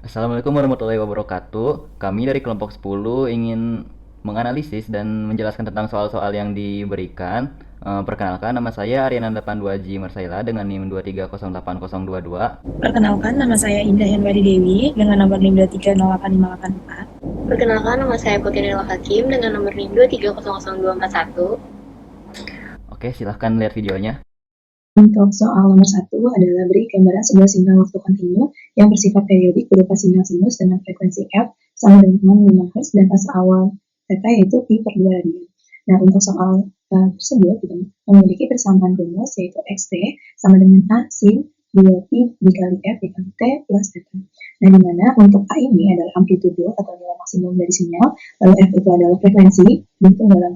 Assalamualaikum warahmatullahi wabarakatuh. Kami dari kelompok 10 ingin menganalisis dan menjelaskan tentang soal-soal yang diberikan. Perkenalkan, nama saya Ariana 82Ji Marsaila dengan NIM 2308022. Perkenalkan, nama saya Indah Yanwari Dewi dengan nomor NIM 2308584. Perkenalkan, nama saya Putri Nila Hakim dengan nomor NIM 2300241. Oke, silahkan lihat videonya. Untuk soal nomor 1 adalah beri gambaran sebuah sinyal waktu kontinu yang bersifat periodik berupa sinyal sinus dengan frekuensi F sama dengan 5 Hz dan fase awal theta yaitu pi per 2 radian. Nah, untuk soal tersebut kita memiliki persamaan rumus yaitu xt sama dengan A sin 2pi dikali F dikali T plus theta. Nah, di mana untuk A ini adalah amplitudo atau nilai maksimum dari sinyal, lalu F itu adalah frekuensi, dihitung dalam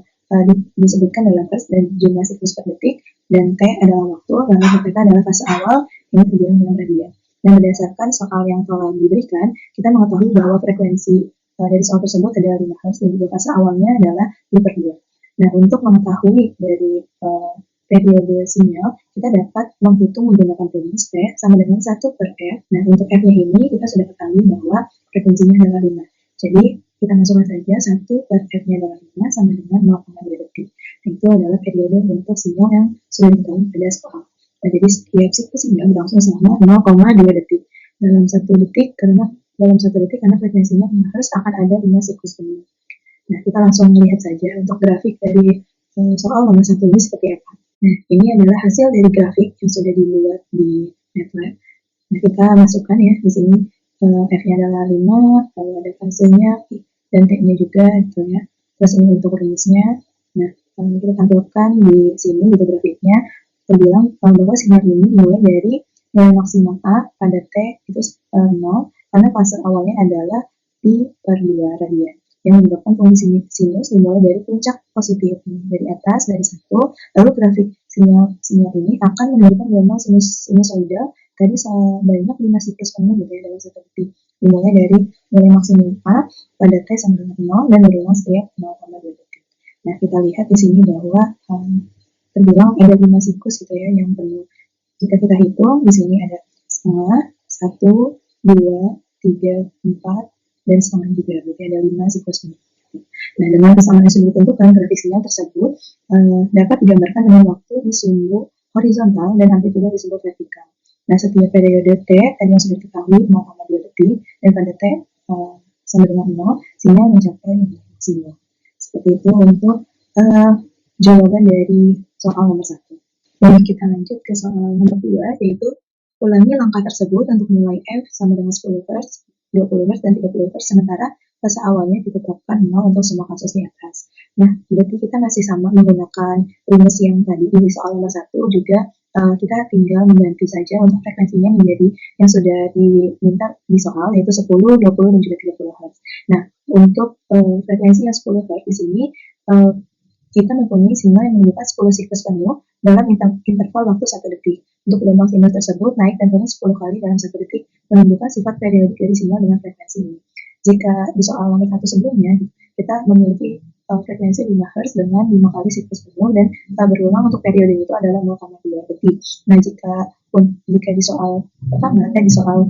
disebutkan dalam Hz dan jumlah siklus per detik, dan T adalah waktu, lalu theta adalah fase awal yang terbilang dalam radian. Dan berdasarkan soal yang telah diberikan, kita mengetahui bahwa frekuensi dari soal tersebut adalah 5 Hz dan juga fase awalnya adalah pi per 2. Nah, untuk mengetahui dari periode sinyal, kita dapat menghitung menggunakan rumus T sama dengan 1 per F. Nah, untuk F-nya ini kita sudah ketahui bahwa frekuensinya adalah 5. Jadi, kita masukkan saja 1 per F-nya adalah 5 sama dengan 0,2 detik. Nah, itu adalah periode untuk sinyal yang sudah diketahui pada soal. Nah, jadi setiap siklus sinyal berlangsung selama 0,2 detik. Dalam satu detik karena frekuensinya 5 Hz akan ada 5 siklus penuh. Nah, kita langsung melihat saja untuk grafik dari soal nomor 1 ini seperti apa. Nah, ini adalah hasil dari grafik yang sudah dibuat di MATLAB. Nah, kita masukkan ya di sini F-nya adalah 5, lalu ada fasenya dan T-nya juga gitu ya. Terus ini untuk rumusnya. Nah, kita tampilkan di sini di grafiknya terbilang bahwa sinyal ini dimulai dari nilai maksimum A pada T itu 0 karena fase awalnya adalah pi per 2 radian yang menyebabkan fungsi sinus dimulai dari puncak positif dari atas dari 1, lalu grafik sinyal ini akan menunjukkan gelombang sinusoidal tadi sebanyak 5 siklus penuh gitu ya dalam satu detik, dimulai dari nilai maksimum A pada T sama dengan 0 dan berulang setiap 0,2 detik. Nah, kita lihat di sini bahwa terbilang ada 5 siklus gitu ya yang penuh. Jika kita hitung di sini ada setengah, 1, 2, 3, 4, dan setengah juga, berarti ada 5 siklus penuh. Nah, dengan kesamaan yang sudah ditentukan, grafik sinyal tersebut dapat digambarkan dengan waktu di sumbu horizontal dan amplitudo di sumbu vertikal. Nah, setiap periode T tadi yang sudah diketahui 0,2 detik, dan pada T sama dengan 0, sinyal mencapai maksimum. Seperti itu untuk jawaban dari soal nomor 1. Dan kita lanjut ke soal nomor 2, yaitu ulangi langkah tersebut untuk nilai F sama dengan 10 Hz, 20 Hz, dan 30 Hz, sementara fase awalnya ditetapkan 0 untuk semua kasus di atas. Nah, berarti kita masih sama menggunakan rumus yang tadi di soal nomor 1 juga, kita tinggal mengganti saja untuk frekuensinya menjadi yang sudah diminta di soal, yaitu 10, 20, dan juga 30 Hz. Nah, untuk frekuensi yang 10 Hz di sini, kita mempunyai sinyal yang menunjukkan 10 siklus penuh dalam interval waktu 1 detik. Untuk gelombang sinus tersebut naik dan turun 10 kali dalam 1 detik, menunjukkan sifat periodik dari sinyal dengan frekuensi ini. Jika di soal nomor 1 sebelumnya, kita memiliki frekuensi 5 Hz dengan 5 kali siklus penuh dan berulang untuk periode itu adalah 0,2 detik. Nah, jika di soal pertama, di soal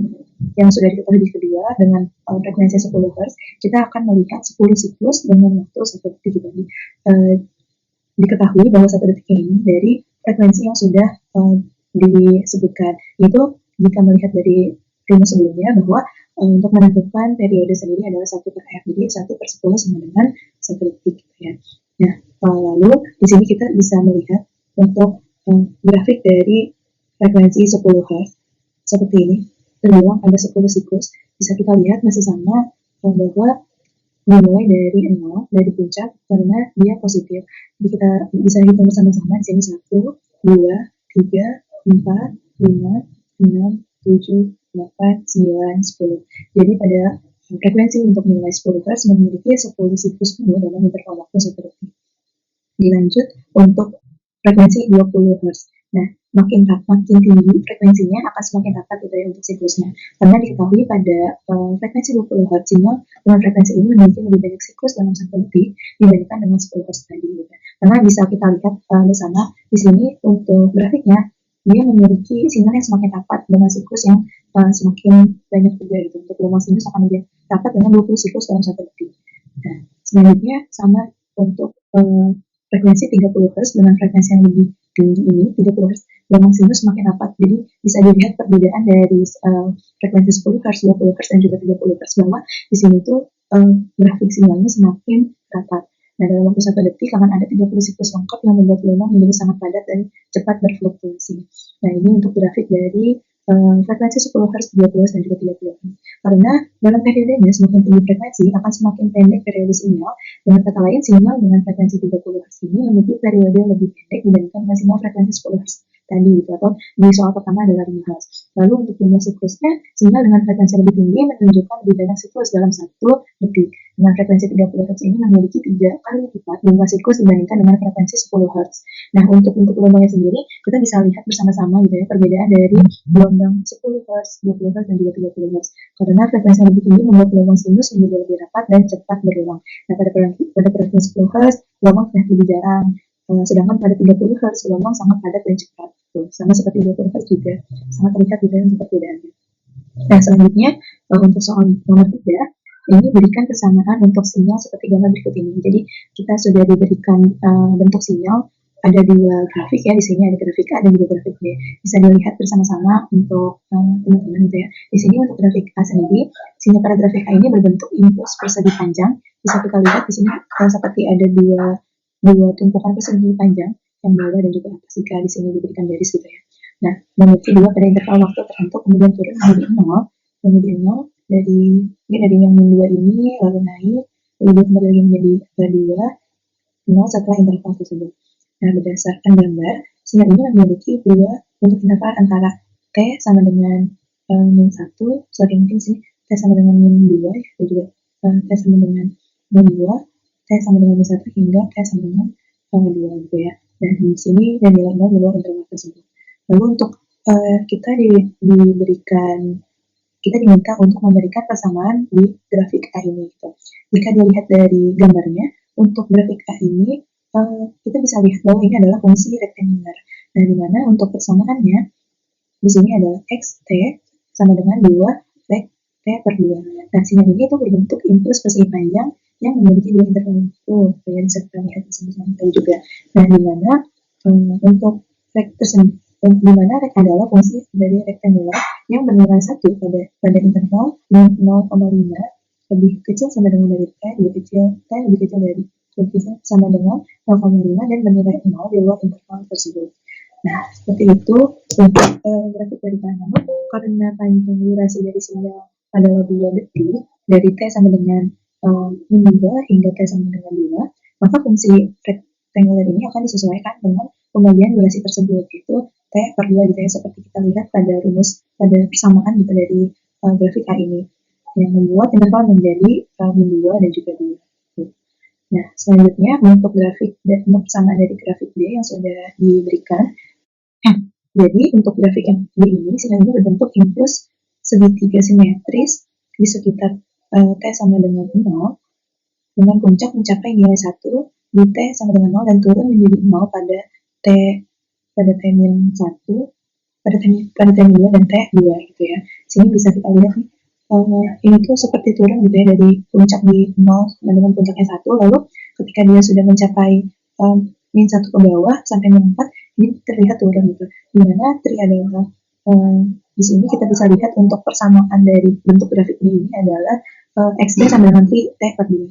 yang sudah diketahui di kedua dengan frekuensi 10 Hz, kita akan melihat 10 siklus dengan waktu 1 detik. Jadi diketahui bahwa 1 detik ini dari frekuensi yang sudah disebutkan. Itu jika melihat dari rumus sebelumnya bahwa untuk menentukan periode sendiri adalah 1 per F, jadi 1 per 10 sama dengan 1 detik gitu ya. Nah, lalu di sini kita bisa melihat untuk grafik dari frekuensi 10 Hz seperti ini, terbilang ada 10 siklus. Bisa kita lihat masih sama bahwa dimulai dari 0, dari puncak karena dia positif. Jadi kita bisa hitung bersama-sama di sini 1, 2, 3, 4, 5, 6, 7, 8, 9, 10. Jadi pada frekuensi untuk nilai 10 Hz memiliki 10 siklus penuh dalam interval waktu 1 detik. Dilanjut untuk frekuensi 20 Hz. Nah, makin tinggi frekuensinya akan semakin rapat gitu ya untuk siklusnya. Karena diketahui pada frekuensi 20 Hz sinyal dengan frekuensi ini memiliki lebih banyak siklus dalam 1 detik dibandingkan dengan 10 Hz tadi. Gitu. Karena bisa kita lihat bersama di sini untuk grafiknya, dia memiliki sinyal yang semakin rapat dengan siklus yang semakin banyak juga gitu. Untuk gelombang sinus akan lebih rapat dengan 20 siklus dalam 1 detik. Nah, selanjutnya sama untuk frekuensi 30 Hz dengan frekuensi yang lebih tinggi ini, 30 Hz, gelombang sinus semakin rapat. Jadi bisa dilihat perbedaan dari frekuensi 10 Hz, 20 Hz, dan juga 30 Hz bahwa di sini tuh grafik sinyalnya semakin rapat. Nah, dalam waktu 1 detik akan ada 30 siklus lengkap yang membuat gelombang menjadi sangat padat dan cepat berfluktuasi. Nah, ini untuk grafik dari frekuensi 10 Hz, 20 Hz, dan juga 30 Hz. Karena dalam periodenya semakin tinggi frekuensi akan semakin pendek periode sinyal. Dengan kata lain, sinyal dengan frekuensi 30 Hz ini memiliki periode lebih pendek dibandingkan dengan sinyal frekuensi 10 Hz tadi gitu, atau di soal pertama adalah 5 Hz. Lalu untuk jumlah siklusnya, sinyal dengan frekuensi lebih tinggi menunjukkan lebih banyak siklus dalam 1 detik. Dengan frekuensi 30 Hz ini memiliki 3 kali lipat jumlah siklus dibandingkan dengan frekuensi 10 Hz. Nah, untuk gelombangnya sendiri, kita bisa lihat bersama-sama gitu ya, perbedaan dari gelombang 10 Hz, 20 Hz, dan juga 30 Hz. Karena frekuensi yang lebih tinggi membuat gelombang sinus menjadi lebih rapat dan cepat berulang. Nah, pada frekuensi 10 Hz, gelombang terlihat lebih jarang. Sedangkan pada 30 Hz, gelombang sangat padat dan cepat. Tuh, sama seperti 20 Hz juga sangat terlihat gitu ya untuk perbedaannya. Nah, selanjutnya untuk soal nomor 3, ini berikan kesamaan untuk sinyal seperti gambar berikut ini. Jadi kita sudah diberikan bentuk sinyal, ada 2 grafik ya, di sini ada grafik A dan juga grafik B. Bisa dilihat bersama-sama untuk teman-teman gitu ya. Di sini untuk grafik A sendiri, sinyal pada grafik A ini berbentuk impuls persegi panjang. Bisa kita lihat di sini seperti ada dua tumpukan persegi panjang yang bawah dan juga atas jika di sini diberikan garis gitu ya. Nah, memiliki 2 pada interval waktu tertentu kemudian turun menjadi 0 dari yang min 2 ini lalu naik, lalu dia kembali lagi menjadi 2, 0 setelah interval tersebut. Nah, berdasarkan gambar, sinyal ini memiliki 2 untuk interval antara T sama dengan min 1, mungkin sini T sama dengan min 2, dan juga T sama dengan min 2, T sama dengan min 1, hingga T sama dengan 2 gitu ya. Dan di sini dan nilai 0 di luar interval tersebut. Lalu untuk kita diminta untuk memberikan persamaan di grafik A ini. Gitu. Jika dilihat dari gambarnya, untuk grafik A ini, kita bisa lihat bahwa ini adalah fungsi rektangular. Nah, di mana untuk persamaannya, di sini adalah X, T, sama dengan 2 Rek T per 2. Nah, sinyal ini itu berbentuk impuls persegi panjang yang memiliki 2 interval waktu. Ya, bisa kita lihat bersama-sama tadi juga. Nah, di mana untuk Rek tersebut, di mana Rek adalah fungsi dari rektangular yang bernilai 1 pada interval 0,5 lebih kecil sama dengan dari T lebih kecil dari lebih kecil sama dengan 0,5 dan bernilai 0 di luar interval tersebut. Nah, seperti itu untuk grafik dari kanan. Karena panjang durasi dari sinyal adalah 2 detik, dari T sama dengan min 2 hingga T sama dengan 2, maka fungsi rektangular ini akan disesuaikan dengan pembagian durasi tersebut, yaitu T per 2 gitu ya, seperti kita lihat pada persamaan gitu dari grafik A ini, yang membuat interval menjadi min 2 dan juga 2. Nah, selanjutnya untuk persamaan dari grafik B yang sudah diberikan. Jadi untuk grafik yang B ini, sinyal ini berbentuk impuls segitiga simetris di sekitar T sama dengan 0, dengan puncak mencapai nilai 1 di T sama dengan 0 dan turun menjadi 0 pada T-1, pada T-2 dan T2 gitu ya. Sini bisa kita lihat nih, ini tuh seperti turun gitu ya, dari puncak di 0 sama dengan puncaknya 1, lalu ketika dia sudah mencapai min 1 ke bawah sampai min 4, ini terlihat turun gitu. Dimana tri adalah di sini kita bisa lihat untuk persamaan dari bentuk grafik ini adalah X sama dengan tri T per 2.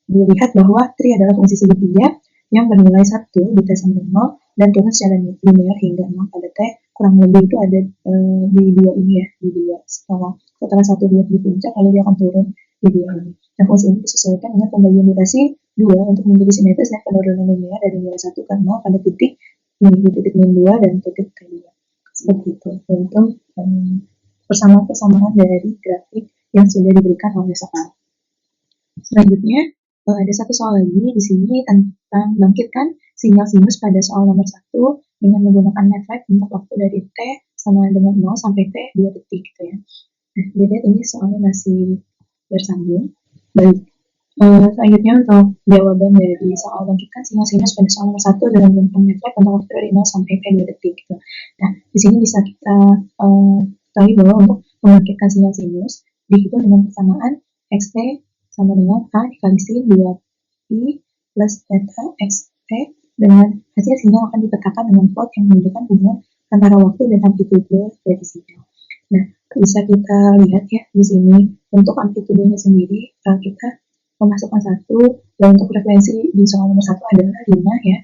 Dilihat bahwa tri adalah fungsi segitiga yang bernilai 1 di T sama dengan 0 dan turun secara linear hingga 0 pada T kurang lebih itu ada di 2 ini ya, di 2 setelah 1 dia di puncak lalu dia akan turun di 2 ini. Nah, fungsi ini disesuaikan dengan pembagian durasi 2 untuk menjadi simetris dan penurunan linear dari nilai 1 ke 0 pada titik ini, di titik min 2 dan titik T2. Seperti itu untuk persamaan dari grafik yang sudah diberikan oleh soal. Selanjutnya ada satu soal lagi di sini tentang bangkitkan sinyal sinus pada soal nomor 1 dengan menggunakan MATLAB untuk waktu dari T sama dengan 0 sampai T 2 detik gitu ya. Nah, dilihat ini soalnya masih bersambung. Baik. Selanjutnya untuk jawaban dari soal bangkitkan sinyal sinus pada soal nomor 1 dengan menggunakan MATLAB untuk waktu dari 0 sampai T 2 detik gitu. Nah, di sini bisa kita ketahui bahwa untuk membangkitkan sinyal sinus dihitung dengan persamaan xt sama dengan A dikali sin 2pi plus beta xt dengan hasil sinyal akan dipetakan dengan plot yang menunjukkan hubungan antara waktu dan amplitude dari sinyal. Nah, bisa kita lihat ya di sini untuk amplitudenya sendiri kita memasukkan satu, dan untuk frekuensi di soal nomor 1 adalah 5 ya.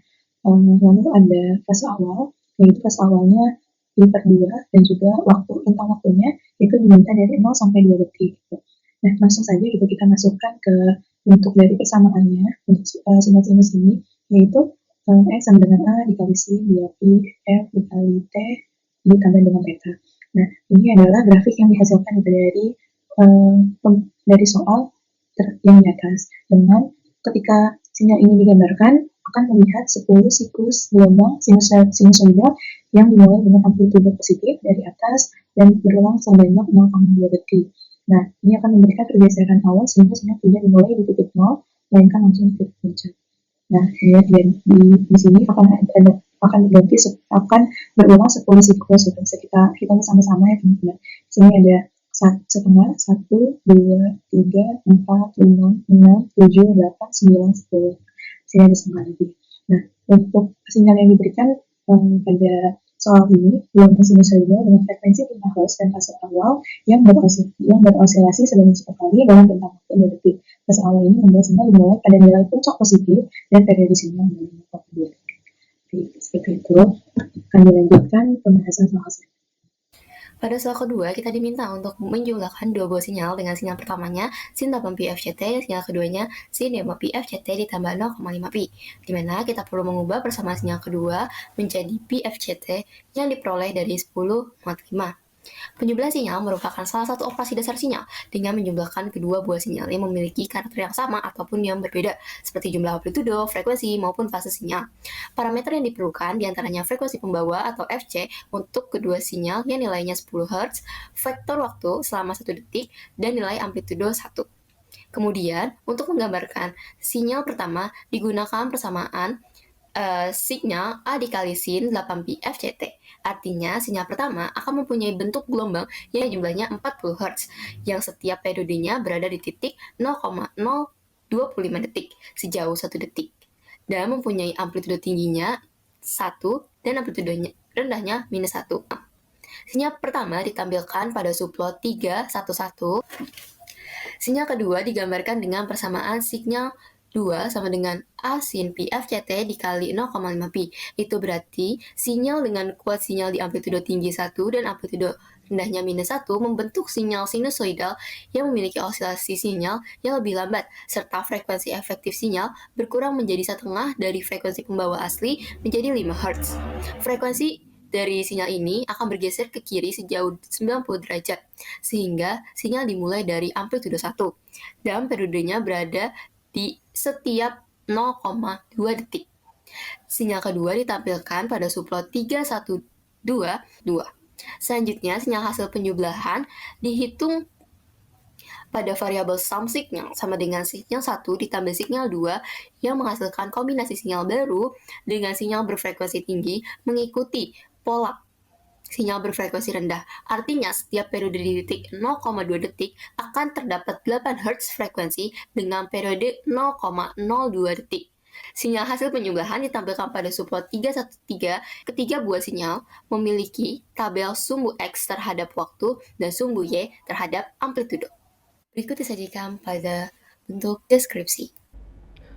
Lalu ada fase awal, yaitu fase awalnya I per 2, dan juga tentang waktunya itu diminta dari 0 sampai 2 detik. Gitu. Nah, langsung saja gitu kita masukkan ke bentuk dari persamaannya untuk sinyal sinus ini, yaitu X sama dengan A dikali C 2pi F dikali T ditambah dengan beta. Nah, ini adalah grafik yang dihasilkan dari soal yang di atas. Dengan ketika sinyal ini digambarkan, akan melihat 10 siklus gelombang sinusoidal yang dimulai dengan amplitude positif dari atas dan berulang sebanyak 0,2 detik. Nah, ini akan memberikan pergeseran awal sehingga sinyal tidak dimulai di titik 0, melainkan langsung di titik puncak. Nah, di sini akan berulang 10 siklus, gitu. Bisa kita hitung sama-sama ya teman-teman. Sini ada setengah, 1, 2, 3, 4, 5, 6, 7, 8, 9, 10. Sini ada setengah lagi. Nah, untuk sinyal yang diberikan pada soal ini, gelombang sinusoidal dengan frekuensi 5 Hz dan fase awal yang beroscilasi sebanyak 10 kali dalam rentang waktu 2 detik. Fase awal ini membuat sinyal dimulai pada nilai puncak positif dan periode sinyal adalah 42 detik. Jadi, seperti itu akan dilanjutkan pembahasan soal hasil. Pada soal kedua, kita diminta untuk menjumlahkan dua buah sinyal dengan sinyal pertamanya sin 8pi FCT dan sinyal keduanya sin 5pi FCT ditambah 0,5pi, di mana kita perlu mengubah persamaan sinyal kedua menjadi pi FCT yang diperoleh dari 10/5. Penjumlahan sinyal merupakan salah satu operasi dasar sinyal dengan menjumlahkan kedua buah sinyal yang memiliki karakter yang sama ataupun yang berbeda, seperti jumlah amplitudo, frekuensi, maupun fase sinyal. Parameter yang diperlukan diantaranya frekuensi pembawa atau Fc untuk kedua sinyal yang nilainya 10 Hz, vektor waktu selama 1 detik, dan nilai amplitudo 1. Kemudian, untuk menggambarkan sinyal pertama digunakan persamaan sinyal A dikali sin 8pi FCT. Artinya, sinyal pertama akan mempunyai bentuk gelombang yang jumlahnya 40 Hz, yang setiap periodenya berada di titik 0,025 detik sejauh 1 detik, dan mempunyai amplitudo tingginya 1 dan amplitudo rendahnya minus 1. Sinyal pertama ditampilkan pada subplot 311. Sinyal kedua digambarkan dengan persamaan sinyal 2 sama dengan A sin pi FCT dikali 0,5pi. Itu berarti sinyal dengan kuat sinyal di amplitudo tinggi 1 dan amplitudo rendahnya minus 1 membentuk sinyal sinusoidal yang memiliki osilasi sinyal yang lebih lambat, serta frekuensi efektif sinyal berkurang menjadi setengah dari frekuensi pembawa asli menjadi 5 Hz. Frekuensi dari sinyal ini akan bergeser ke kiri sejauh 90 derajat, sehingga sinyal dimulai dari amplitudo 1, dan periodenya berada di setiap 0,2 detik. Sinyal kedua ditampilkan pada subplot 312. Selanjutnya, sinyal hasil penjumlahan dihitung pada variabel sum signal sama dengan sinyal 1 ditambah sinyal 2 yang menghasilkan kombinasi sinyal baru dengan sinyal berfrekuensi tinggi mengikuti pola sinyal berfrekuensi rendah. Artinya, setiap periode di titik 0,2 detik akan terdapat 8 Hz frekuensi dengan periode 0,02 detik. Sinyal hasil penjumlahan ditampilkan pada subplot 313. Ketiga buah sinyal memiliki tabel sumbu X terhadap waktu dan sumbu Y terhadap amplitudo. Berikut disajikan pada bentuk deskripsi.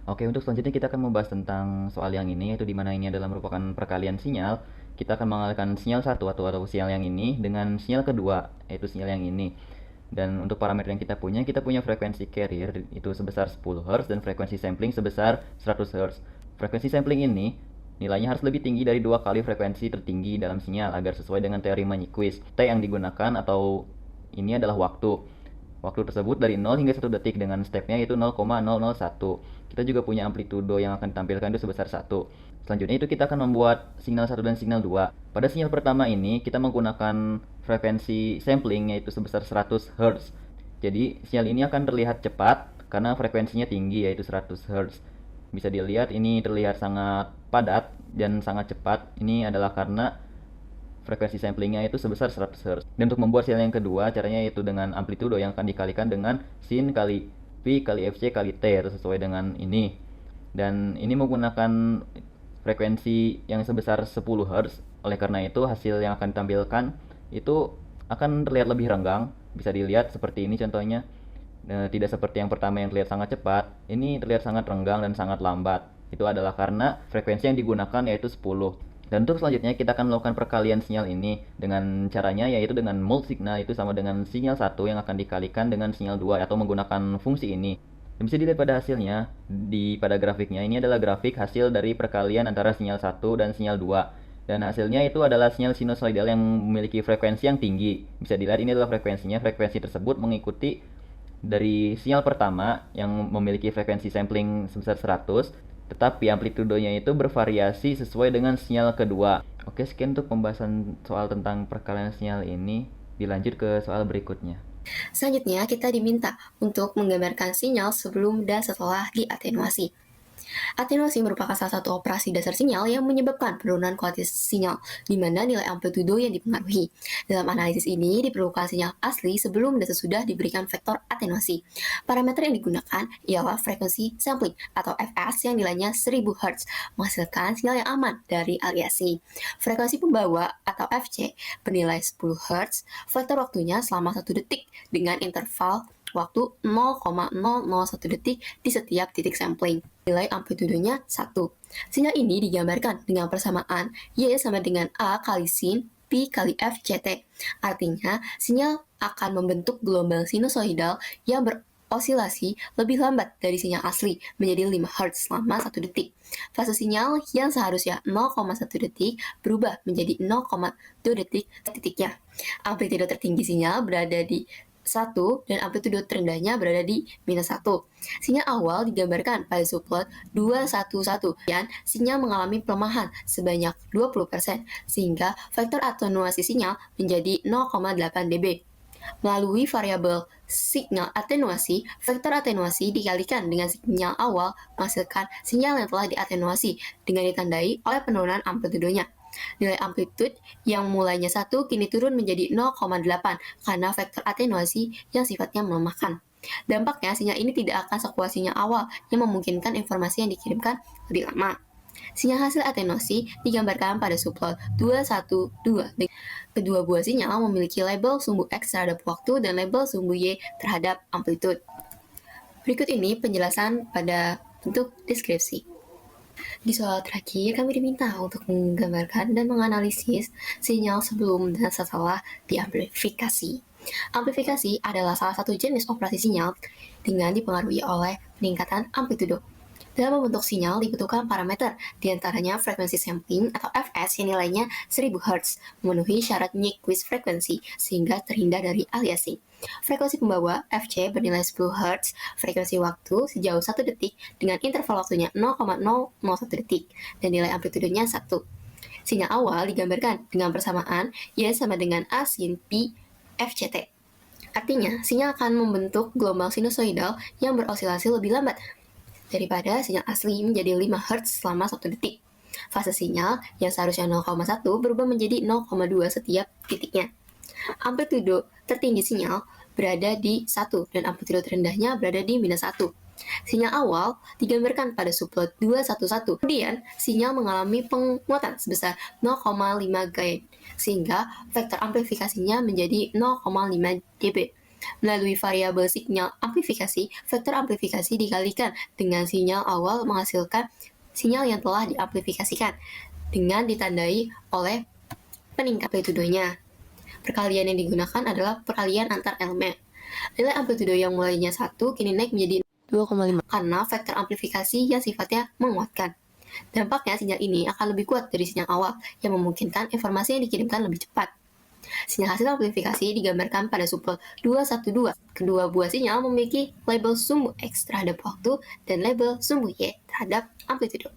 Oke, untuk selanjutnya kita akan membahas tentang soal yang ini, yaitu di mana ini adalah merupakan perkalian sinyal. Kita akan mengalihkan sinyal satu atau sinyal yang ini dengan sinyal kedua, yaitu sinyal yang ini. Dan untuk parameter yang kita punya frekuensi carrier itu sebesar 10 Hz dan frekuensi sampling sebesar 100 Hz. Frekuensi sampling ini nilainya harus lebih tinggi dari 2 kali frekuensi tertinggi dalam sinyal agar sesuai dengan teori Nyquist. T yang digunakan atau ini adalah waktu. Waktu tersebut dari 0 hingga 1 detik dengan stepnya yaitu 0,001. Kita juga punya amplitudo yang akan ditampilkan itu sebesar 1. Selanjutnya itu kita akan membuat sinyal 1 dan sinyal 2. Pada sinyal pertama ini kita menggunakan frekuensi sampling yaitu sebesar 100 Hz. Jadi sinyal ini akan terlihat cepat karena frekuensinya tinggi yaitu 100 Hz. Bisa dilihat ini terlihat sangat padat dan sangat cepat. Ini adalah karena frekuensi samplingnya itu sebesar 100 Hz. Dan untuk membuat sinyal yang kedua, caranya yaitu dengan amplitudo yang akan dikalikan dengan sin kali Pi kali Fc kali T, atau sesuai dengan ini. Dan ini menggunakan frekuensi yang sebesar 10 Hz. Oleh karena itu, hasil yang akan ditampilkan itu akan terlihat lebih renggang. Bisa dilihat seperti ini contohnya. Tidak seperti yang pertama yang terlihat sangat cepat. Ini terlihat sangat renggang dan sangat lambat. Itu adalah karena frekuensi yang digunakan yaitu 10. Dan untuk selanjutnya kita akan melakukan perkalian sinyal ini dengan caranya yaitu dengan mult signal, itu sama dengan sinyal 1 yang akan dikalikan dengan sinyal 2 atau menggunakan fungsi ini. Dan bisa dilihat pada hasilnya pada grafiknya, ini adalah grafik hasil dari perkalian antara sinyal 1 dan sinyal 2. Dan hasilnya itu adalah sinyal sinusoidal yang memiliki frekuensi yang tinggi. Bisa dilihat ini adalah frekuensinya. Frekuensi tersebut mengikuti dari sinyal pertama yang memiliki frekuensi sampling sebesar 100, tetapi amplitudonya itu bervariasi sesuai dengan sinyal kedua. Oke, sekian untuk pembahasan soal tentang perkalian sinyal ini. Dilanjut ke soal berikutnya. Selanjutnya, kita diminta untuk menggambarkan sinyal sebelum dan setelah diatenuasi. Atenuasi merupakan salah satu operasi dasar sinyal yang menyebabkan penurunan kualitas sinyal, di mana nilai amplitudo yang dipengaruhi. Dalam analisis ini diperlukan sinyal asli sebelum dan sesudah diberikan vektor atenuasi. Parameter yang digunakan ialah frekuensi sampling atau Fs yang nilainya 1000 Hz, menghasilkan sinyal yang aman dari aliasi. Frekuensi pembawa atau Fc bernilai 10 Hz, vektor waktunya selama 1 detik dengan interval waktu 0,001 detik di setiap titik sampling. Nilai amplitudonya 1. Sinyal ini digambarkan dengan persamaan Y sama dengan A kali sin Pi kali FCT. Artinya, sinyal akan membentuk gelombang sinusoidal yang berosilasi lebih lambat dari sinyal asli menjadi 5 Hz selama 1 detik. Fase sinyal yang seharusnya 0,1 detik berubah menjadi 0,2 detik titiknya. Amplitudo tertinggi sinyal berada di 1 dan amplitudo terendahnya berada di minus 1. Sinyal awal digambarkan pada subplot 211 dan sinyal mengalami pelemahan sebanyak 20% sehingga vektor atenuasi sinyal menjadi 0,8 dB. Melalui variabel signal atenuasi, vektor atenuasi dikalikan dengan sinyal awal menghasilkan sinyal yang telah diatenuasi dengan ditandai oleh penurunan amplitudonya. Nilai amplitude yang mulainya 1 kini turun menjadi 0,8 karena vektor atenuasi yang sifatnya melemahkan. Dampaknya, sinyal ini tidak akan sekuat sinyal awal yang memungkinkan informasi yang dikirimkan lebih lama. Sinyal hasil atenuasi digambarkan pada subplot 212. Kedua buah sinyal memiliki label sumbu X terhadap waktu dan label sumbu Y terhadap amplitude. Berikut ini penjelasan pada bentuk deskripsi. Di soal terakhir, kami diminta untuk menggambarkan dan menganalisis sinyal sebelum dan setelah diamplifikasi. Amplifikasi adalah salah satu jenis operasi sinyal dengan dipengaruhi oleh peningkatan amplitudo. Dalam membentuk sinyal dibutuhkan parameter, diantaranya frekuensi sampling atau Fs yang nilainya 1000 Hz, memenuhi syarat Nyquist frekuensi sehingga terhindar dari aliasing. Frekuensi pembawa Fc bernilai 10 Hz, frekuensi waktu sejauh 1 detik dengan interval waktunya 0,001 detik, dan nilai amplitudonya 1. Sinyal awal digambarkan dengan persamaan Y sama dengan A sin Pi FCT. Artinya, sinyal akan membentuk gelombang sinusoidal yang berosilasi lebih lambat daripada sinyal asli menjadi 5 Hz selama 1 detik. Fase sinyal yang seharusnya 0,1 berubah menjadi 0,2 setiap titiknya. Amplitudo tertinggi sinyal berada di 1 dan amplitudo terendahnya berada di minus 1. Sinyal awal digambarkan pada subplot 211. Kemudian, sinyal mengalami penguatan sebesar 0,5 gain, sehingga vektor amplifikasinya menjadi 0,5 dB. Melalui variabel sinyal amplifikasi, vektor amplifikasi dikalikan dengan sinyal awal menghasilkan sinyal yang telah diamplifikasikan dengan ditandai oleh peningkatan amplitudonya. Perkalian yang digunakan adalah perkalian antar elemen. Nilai amplitudo yang mulainya 1 kini naik menjadi 2,5 karena vektor amplifikasi yang sifatnya menguatkan. Dampaknya, sinyal ini akan lebih kuat dari sinyal awal yang memungkinkan informasi yang dikirimkan lebih cepat. Sinyal hasil amplifikasi digambarkan pada subplot 212. Kedua buah sinyal memiliki label sumbu X terhadap waktu dan label sumbu Y terhadap amplitudo.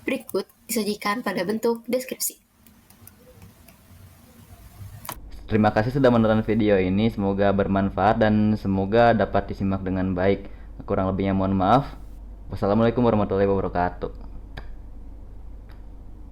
Berikut disajikan pada bentuk deskripsi. Terima kasih sudah menonton video ini, semoga bermanfaat dan semoga dapat disimak dengan baik. Kurang lebihnya mohon maaf. Wassalamualaikum warahmatullahi wabarakatuh.